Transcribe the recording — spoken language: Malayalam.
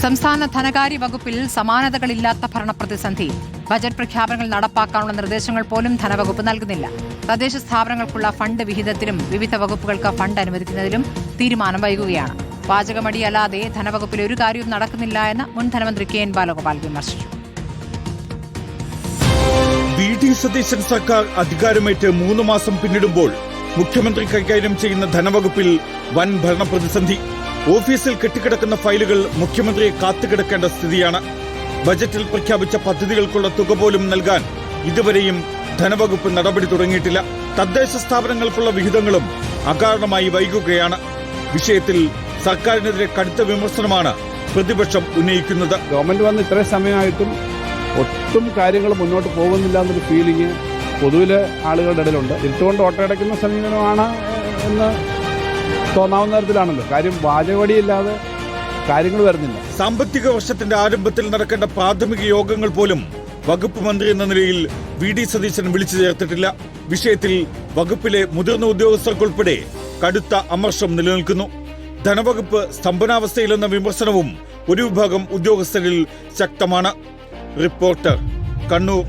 സംസ്ഥാന ധനകാര്യ വകുപ്പിൽ സമാനതകളില്ലാത്ത ഭരണപ്രതിസന്ധി. ബജറ്റ് പ്രഖ്യാപനങ്ങൾ നടപ്പാക്കാനുള്ള നിർദ്ദേശങ്ങൾ പോലും ധനവകുപ്പ് നൽകുന്നില്ല. തദ്ദേശ സ്ഥാപനങ്ങൾക്കുള്ള ഫണ്ട് വിഹിതത്തിലും വിവിധ വകുപ്പുകൾക്ക് ഫണ്ട് അനുവദിക്കുന്നതിലും തീരുമാനം വൈകുകയാണ്. വാചകമടിയല്ലാതെ ധനവകുപ്പിൽ ഒരു കാര്യവും നടക്കുന്നില്ല എന്ന് മുൻ ധനമന്ത്രി KN ബാലഗോപാൽ വിമർശിച്ചു. VD സതീശൻ സർക്കാർ അധികാരമേറ്റ് 3 മാസം പിന്നിടുമ്പോൾ മുഖ്യമന്ത്രി കൈകാര്യം ചെയ്യുന്ന ധനവകുപ്പിൽ വൻ ഭരണപ്രതിസന്ധി. ഓഫീസിൽ കെട്ടിക്കിടക്കുന്ന ഫയലുകൾ മുഖ്യമന്ത്രിയെ കാത്തുകിടക്കേണ്ട സ്ഥിതിയാണ്. ബജറ്റിൽ പ്രഖ്യാപിച്ച പദ്ധതികൾക്കുള്ള തുക പോലും നൽകാൻ ഇതുവരെയും ധനവകുപ്പ് നടപടി തുടങ്ങിയിട്ടില്ല. തദ്ദേശ സ്ഥാപനങ്ങൾക്കുള്ള വിഹിതങ്ങളും അകാരണമായി വൈകുകയാണ്. വിഷയത്തിൽ സർക്കാരിനെതിരെ കടുത്ത വിമർശനമാണ് പ്രതിപക്ഷം ഉന്നയിക്കുന്നത്. ഗവൺമെന്റ് വന്ന് ഇത്രയും സമയമായിട്ടും ഒട്ടും കാര്യങ്ങൾ മുന്നോട്ട് പോകുന്നില്ല എന്നൊരു ഫീലിംഗ് പൊതുവിലെ ആളുകളുടെ ഇടയിലുണ്ട്. ഇട്ടുകൊണ്ട് ഓട്ടയടയ്ക്കുന്ന സമീപനമാണ് എന്ന് തോന്നാവുന്ന തരത്തിലാണല്ലോ. കാര്യം വാചകവടിയില്ലാതെ കാര്യങ്ങൾ വരുന്നില്ല. സാമ്പത്തിക വർഷത്തിന്റെ ആരംഭത്തിൽ നടക്കേണ്ട പ്രാഥമിക യോഗങ്ങൾ പോലും വകുപ്പ് മന്ത്രി എന്ന നിലയിൽ VD സതീശൻ വിളിച്ചു ചേർത്തിട്ടില്ല. വിഷയത്തിൽ വകുപ്പിലെ മുതിർന്ന ഉദ്യോഗസ്ഥർക്കുൾപ്പെടെ കടുത്ത അമർഷം നിലനിൽക്കുന്നു. ധനവകുപ്പ് സ്തംഭനാവസ്ഥയിലെന്ന വിമർശനവും ഒരു വിഭാഗം ഉദ്യോഗസ്ഥരിൽ ശക്തമാണ്. റിപ്പോർട്ടർ, കണ്ണൂർ.